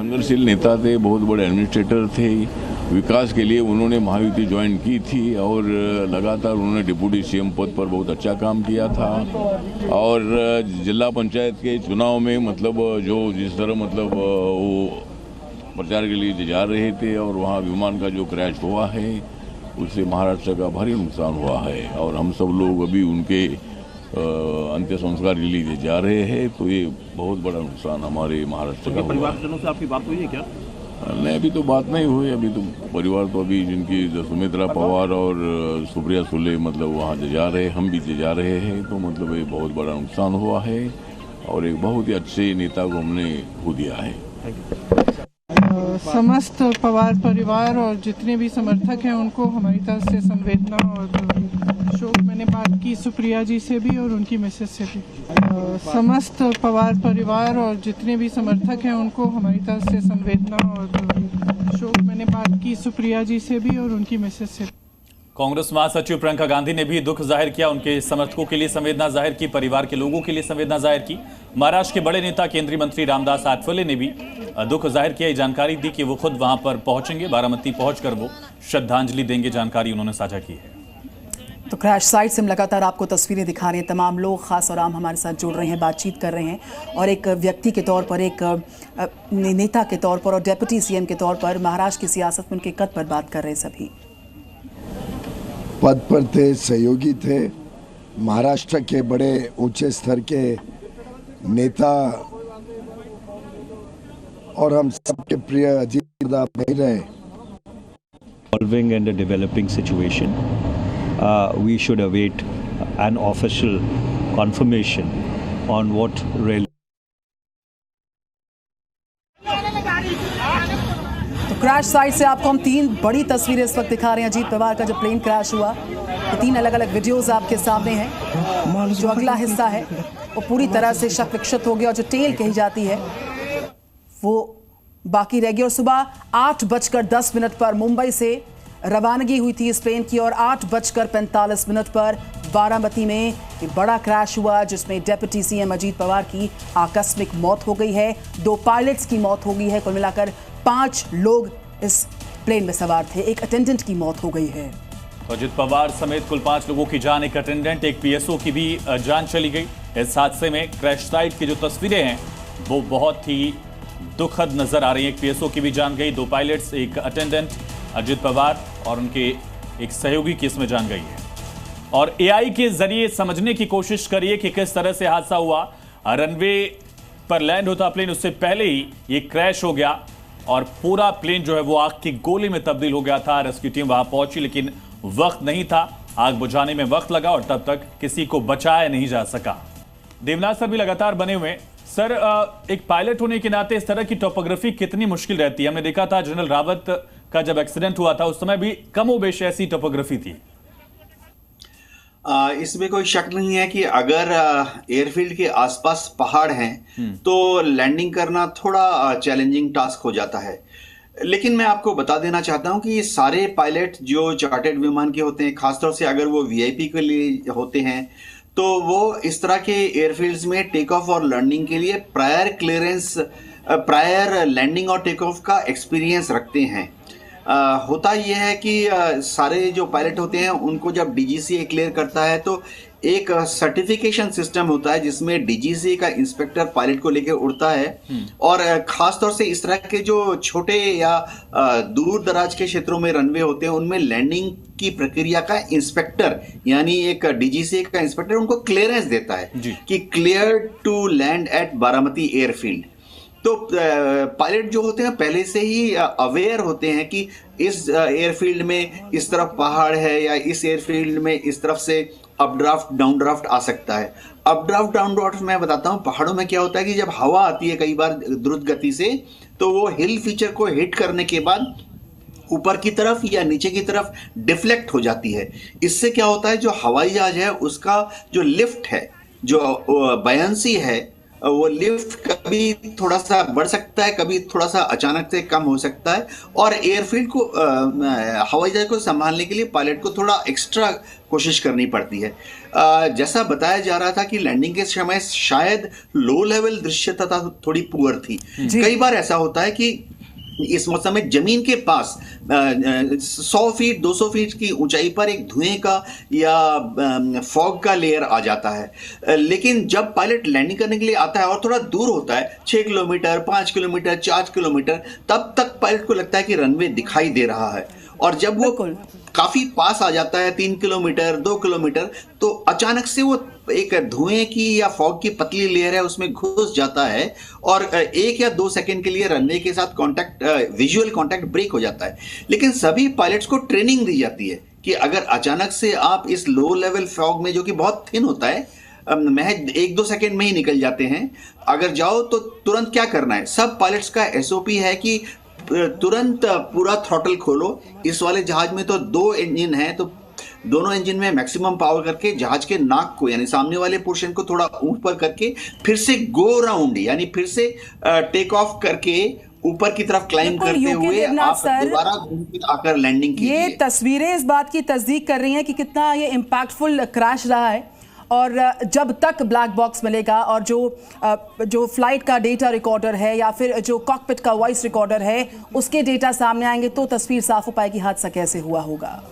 संघर्षशील नेता थे, बहुत बड़े एडमिनिस्ट्रेटर थे। विकास के लिए उन्होंने महायुति ज्वाइन की थी और लगातार उन्होंने डिप्टी सीएम पद पर बहुत अच्छा काम किया था। और जिला पंचायत के चुनाव में मतलब जो जिस तरह मतलब वो प्रचार के लिए जा रहे थे और वहाँ विमान का जो क्रैश हुआ है उससे महाराष्ट्र का भारी नुकसान हुआ है और हम सब लोग अभी उनके अंत्य संस्कार के लिए जा रहे हैं। तो ये बहुत बड़ा नुकसान हमारे महाराष्ट्र का। परिवारजनों से आपकी बात हुई है क्या? नहीं, अभी तो बात नहीं हुई। अभी तो परिवार तो अभी जिनकी सुमित्रा पवार और सुप्रिया सुले मतलब वहाँ जा रहे हैं, हम भी जा रहे हैं। तो मतलब ये बहुत बड़ा नुकसान हुआ है और एक बहुत ही अच्छे नेता को हमने खो दिया है। समस्त पवार परिवार और जितने भी समर्थक हैं उनको हमारी तरफ से संवेदना और शोक। मैंने बात की सुप्रिया जी से भी और उनकी मिसेज से भी। समस्त पवार परिवार और जितने भी समर्थक हैं उनको हमारी तरफ से संवेदना और शोक। मैंने बात की सुप्रिया जी से भी और उनकी मिसेज से। कांग्रेस महासचिव प्रियंका गांधी ने भी दुख जाहिर किया, उनके समर्थकों के लिए संवेदना जाहिर की, परिवार के लोगों के लिए संवेदना जाहिर की। महाराष्ट्र के बड़े नेता केंद्रीय मंत्री रामदास आठवले ने भी दुख जाहिर किया, जानकारी दी कि वो खुद वहां पर पहुंचेंगे, बारामती पहुंचकर वो श्रद्धांजलि देंगे, जानकारी उन्होंने साझा की है। तो क्रैश साइट से हम लगातार आपको तस्वीरें दिखा रहे हैं। तमाम लोग खास और आम हमारे साथ जुड़ रहे हैं, बातचीत कर रहे हैं और एक व्यक्ति के तौर पर, एक नेता के तौर पर और डिप्टी सीएम के तौर पर महाराष्ट्र की सियासत में उनके कद पर बात कर रहे हैं। सभी पद पर थे, सहयोगी थे, महाराष्ट्र के बड़े ऊंचे स्तर के नेता और हम सबके प्रिय अजीत नहीं रहे। Evolving and a developing situation, we should await an official confirmation on what really. तो क्रैश साइट से आपको हम 3 बड़ी तस्वीरें इस वक्त दिखा रहे हैं। अजीत पवार का जो प्लेन क्रैश हुआ, तो 3 अलग अलग वीडियोस आपके सामने हैं। जो अगला हिस्सा है वो पूरी तरह से शक विक्षत हो गया और जो टेल कही जाती है वो बाकी रह गई। और सुबह 8:10 पर मुंबई से रवानगी हुई थी इस प्लेन की और 8:45 पर बारामती में एक बड़ा क्रैश हुआ जिसमें डिप्टी सीएम अजीत पवार की आकस्मिक मौत हो गई है, 2 पायलट्स की मौत हो गई है। कुल मिलाकर 5 लोग इस प्लेन में सवार थे, एक अटेंडेंट की मौत हो गई है। अजीत पवार समेत कुल 5 लोगों की जान, एक अटेंडेंट, एक पीएसओ की भी जान चली गई इस हादसे में। क्रैश साइट की जो तस्वीरें हैं वो बहुत ही दुखद नजर आ रही है। एक पीएसओ की भी जान गई, 2 पायलट्स, एक अटेंडेंट, अजीत पवार और उनके एक सहयोगी की इसमें जान गई है। और एआई के जरिए समझने की कोशिश करिए कि किस तरह से हादसा हुआ। रनवे पर लैंड होता प्लेन, उससे पहले ही ये क्रैश हो गया और पूरा प्लेन जो है वो आग की गोली में तब्दील हो गया था। रेस्क्यू टीम वहां पहुंची लेकिन वक्त नहीं था, आग बुझाने में वक्त लगा और तब तक किसी को बचाया नहीं जा सका। देवनाथ सर भी लगातार बने हुए। सर, एक पायलट होने के नाते इस तरह की टोपोग्राफी कितनी मुश्किल रहती है? हमने देखा था जनरल रावत का जब एक्सीडेंट हुआ था उस समय भी कमोबेश ऐसी टोपोग्राफी थी। इसमें कोई शक नहीं है कि अगर एयरफील्ड के आसपास पहाड़ हैं तो लैंडिंग करना थोड़ा चैलेंजिंग टास्क हो जाता है। लेकिन मैं आपको बता देना चाहता हूं कि सारे पायलट जो चार्टर्ड विमान के होते हैं, खासतौर से अगर वो वीआईपी के लिए होते हैं, तो वो इस तरह के एयरफील्ड्स में टेक ऑफ और लैंडिंग के लिए प्रायर क्लियरेंस, प्रायर लैंडिंग और टेक ऑफ का एक्सपीरियंस रखते हैं। होता यह है कि सारे जो पायलट होते हैं उनको जब डीजीसीए क्लियर करता है तो एक सर्टिफिकेशन सिस्टम होता है जिसमें डीजीसीए का इंस्पेक्टर पायलट को लेकर उड़ता है और खास तौर से इस तरह के जो छोटे या दूर दराज के क्षेत्रों में रनवे होते हैं उनमें लैंडिंग की प्रक्रिया का इंस्पेक्टर यानी एक डीजीसीए का इंस्पेक्टर उनको क्लियरेंस देता है कि clear to land at Baramati airfield. तो पायलट जो होते हैं पहले से ही अवेयर होते हैं कि इस एयरफील्ड में इस तरफ पहाड़ है या इस एयरफील्ड में इस तरफ से अप ड्राफ्ट डाउन ड्राफ्ट आ सकता है। अप ड्राफ्ट डाउन ड्राफ्ट मैं बताता हूँ, पहाड़ों में क्या होता है कि जब हवा आती है कई बार द्रुत गति से तो वो हिल फीचर को हिट करने के बाद ऊपर की तरफ या नीचे की तरफ डिफ्लेक्ट हो जाती है। इससे क्या होता है, जो हवाई जहाज है उसका जो लिफ्ट है, जो बयांसी है, वो लिफ्ट कभी थोड़ा सा बढ़ सकता है, कभी थोड़ा सा अचानक से कम हो सकता है, और एयरफील्ड को हवाई जहाज को संभालने के लिए पायलट को थोड़ा एक्स्ट्रा कोशिश करनी पड़ती है। जैसा बताया जा रहा था कि लैंडिंग के समय शायद लो लेवल दृश्यता थोड़ी पुअर थी। कई बार ऐसा होता है कि इस मौसम में जमीन के पास 100 फीट 200 फीट की ऊंचाई पर एक धुएं का या फॉग का लेयर आ जाता है, लेकिन जब पायलट लैंडिंग करने के लिए आता है और थोड़ा दूर होता है 6 किलोमीटर 5 किलोमीटर 4 किलोमीटर, तब तक पायलट को लगता है कि रनवे दिखाई दे रहा है, और जब वो काफी पास आ जाता है 3 किलोमीटर 2 किलोमीटर, तो अचानक से वो एक धुएं की या फॉग की पतली लेयर है उसमें घुस जाता है, और 1 या 2 सेकंड के लिए रनवे के साथ विजुअल कांटेक्ट ब्रेक हो जाता है। लेकिन सभी पायलट्स को ट्रेनिंग दी जाती है कि अगर अचानक से आप इस लो लेवल फॉग में, जो कि बहुत थिन होता है, महज 1-2 सेकंड में ही निकल जाते हैं, अगर जाओ तो तुरंत क्या करना है। सब पायलट्स का SOP है कि तुरंत पूरा थ्रॉटल खोलो। इस वाले जहाज में तो 2 इंजन हैं, तो दोनों इंजन में मैक्सिमम पावर करके जहाज के नाक को, यानी सामने वाले पोर्शन को थोड़ा ऊपर करके फिर से गो राउंड, यानी फिर से टेक ऑफ करके ऊपर की तरफ क्लाइंब करते हुए आप दोबारा आकर लैंडिंग कीजिए। ये तस्वीरें इस बात की तस्दीक कर रही हैं कि कितना ये इम्पैक्टफुल क्रैश रहा है, और जब तक ब्लैक बॉक्स मिलेगा और जो फ्लाइट का डेटा रिकॉर्डर है या फिर जो कॉकपिट का वॉइस रिकॉर्डर है उसके डेटा सामने आएंगे तो तस्वीर साफ हो पाएगी हादसा कैसे हुआ होगा।